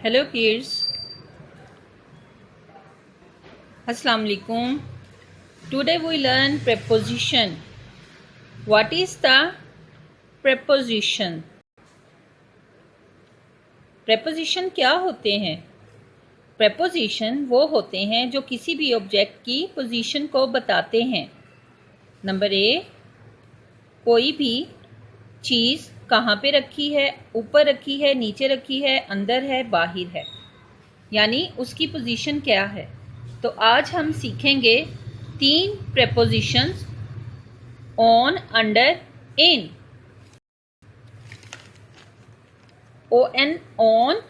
Hello kids, Assalamu alaikum. Today we learn preposition. What is the preposition? Preposition क्या होते हैं? Preposition वो होते हैं जो किसी भी ऑब्जेक्ट की पोजीशन को बताते हैं। नंबर ए, कोई भी चीज़ कहाँ पे रखी है, ऊपर रखी है, नीचे रखी है, अंदर है, बाहर है, यानी उसकी पोजीशन क्या है। तो आज हम सीखेंगे 3 prepositions on, under, in. ON on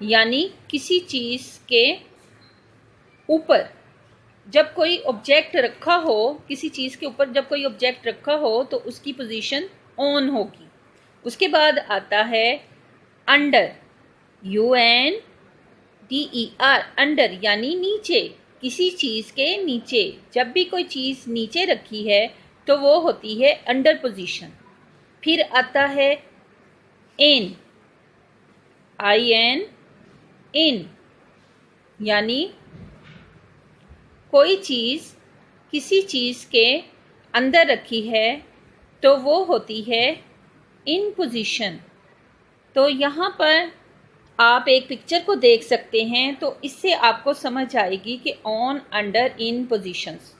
यानी किसी चीज़ के ऊपर जब कोई ऑब्जेक्ट रखा हो, किसी चीज़ के ऊपर जब कोई ऑब्जेक्ट रखा हो तो उसकी पोजीशन ऑन होगी। उसके बाद आता है अंडर, UNDER, अंडर यानी नीचे, किसी चीज़ के नीचे। जब भी कोई चीज़ नीचे रखी है तो वो होती है अंडर पोजीशन। फिर आता है इन, IN, इन यानी कोई चीज़ किसी चीज़ के अंदर रखी है तो वो होती है इन पोजीशन। तो यहाँ पर आप एक पिक्चर को देख सकते हैं, तो इससे आपको समझ आएगी कि ऑन, अंडर, इन पोजीशंस।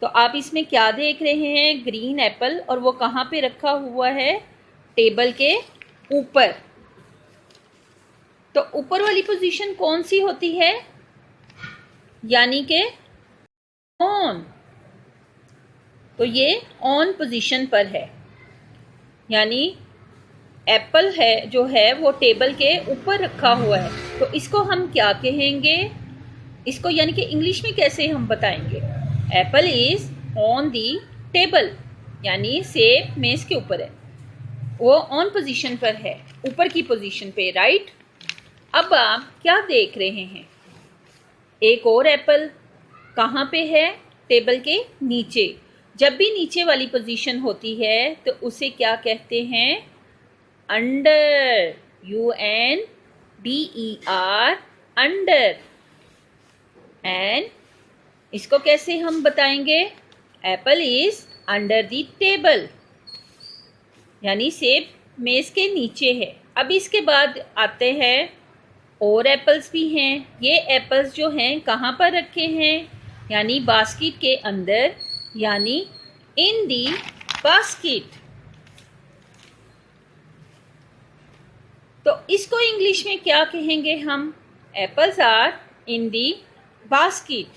तो आप इसमें क्या देख रहे हैं? ग्रीन एप्पल, और वो कहाँ पे रखा हुआ है? टेबल के ऊपर। तो ऊपर वाली पोजीशन कौन सी होती है? यानी कि ऑन। तो ये ऑन पोजीशन पर है, यानी एप्पल है जो है वो टेबल के ऊपर रखा हुआ है। तो इसको हम क्या कहेंगे? इसको यानी कि इंग्लिश में कैसे हम बताएंगे? Apple is on the table, यानी सेब मेज के ऊपर है, वो ऑन पोजीशन पर है, ऊपर की पोजीशन पे, राइट। अब आप क्या देख रहे हैं? एक और एप्पल कहाँ पे है? टेबल के नीचे। जब भी नीचे वाली पोजीशन होती है तो उसे क्या कहते हैं? Under, UNDER, under. एंड इसको कैसे हम बताएंगे? Apple is under the table, यानी सेब मेज के नीचे है। अब इसके बाद आते हैं और एप्पल्स भी हैं। ये एप्पल्स जो हैं कहाँ पर रखे हैं? यानी बास्केट के अंदर, यानी इन दी बास्केट। तो इसको इंग्लिश में क्या कहेंगे हम? Apples are in the basket.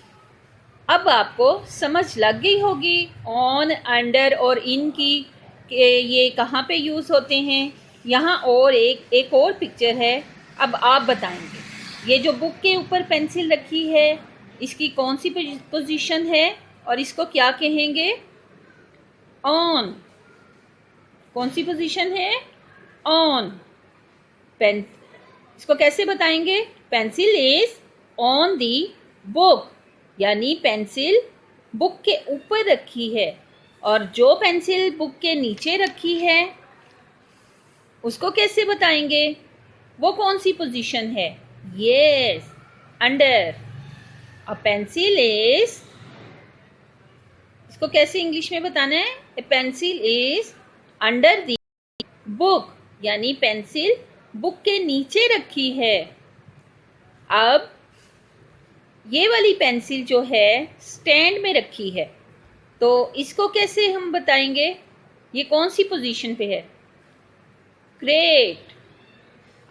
अब आपको समझ लग गई होगी ऑन, अंडर और इन की ये कहाँ पे यूज़ होते हैं। यहाँ और एक और पिक्चर है। अब आप बताएंगे ये जो बुक के ऊपर पेंसिल रखी है इसकी कौन सी पोजीशन है और इसको क्या कहेंगे? ऑन। कौन सी पोजीशन है? ऑन। पेन, इसको कैसे बताएंगे? Pencil is on the book, यानी पेंसिल बुक के ऊपर रखी है। और जो पेंसिल बुक के नीचे रखी है उसको कैसे बताएंगे? वो कौन सी पोजीशन है? Yes, under. A pencil is, इसको कैसे इंग्लिश में बताना है? ए pencil is under the book, यानी पेंसिल बुक के नीचे रखी है। अब ये वाली पेंसिल जो है स्टैंड में रखी है, तो इसको कैसे हम बताएंगे? ये कौन सी पोजीशन पे है? ग्रेट,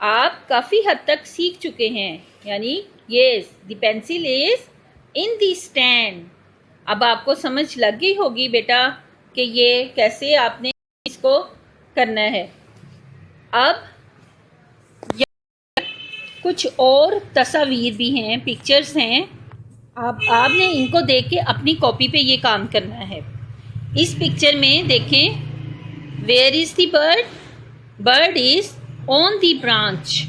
आप काफ़ी हद तक सीख चुके हैं, यानी yes, the pencil is in the stand. अब आपको समझ लग गई होगी बेटा कि ये कैसे आपने इसको करना है। अब कुछ और तस्वीर भी हैं, पिक्चर्स हैं। आपने इनको देख के अपनी कॉपी पे ये काम करना है। इस पिक्चर में देखें, where is the bird? Bird is on the branch.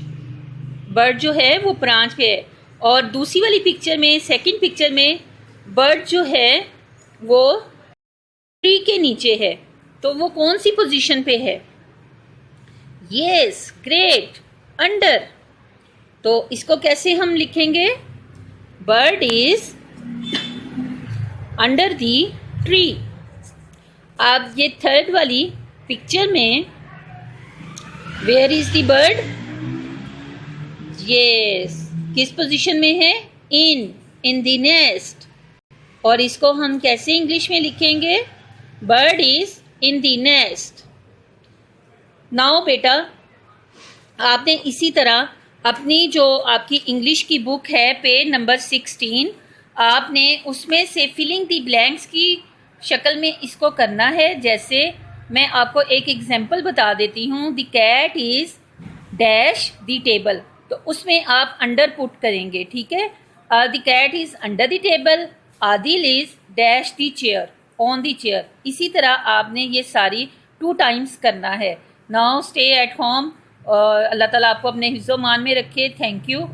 Bird जो है वो ब्रांच पे है। और दूसरी वाली पिक्चर में, सेकंड पिक्चर में, बर्ड जो है वो ट्री के नीचे है। तो वो कौन सी पोजीशन पे है? Yes, great, under. तो इसको कैसे हम लिखेंगे? Bird is under the tree. अब ये थर्ड वाली पिक्चर में where is the bird? Yes, किस पोजीशन में है? In the nest. और इसको हम कैसे इंग्लिश में लिखेंगे? Bird is in the nest. Now बेटा, आपने इसी तरह अपनी जो आपकी इंग्लिश की बुक है पेज नंबर 16, आपने उसमें से फिलिंग द ब्लैंक्स की शक्ल में इसको करना है। जैसे मैं आपको एक एग्जांपल बता देती हूँ, the cat is dash the table, तो उसमें आप अंडर पुट करेंगे, ठीक है। The cat is under the table, Adil is dash the chair, on the chair. इसी तरह आपने ये सारी 2 टाइम्स करना है। नाउ स्टे एट होम और अल्लाह ताला आपको अपने हिफ्ज़-ओ-मान में रखे। Thank you.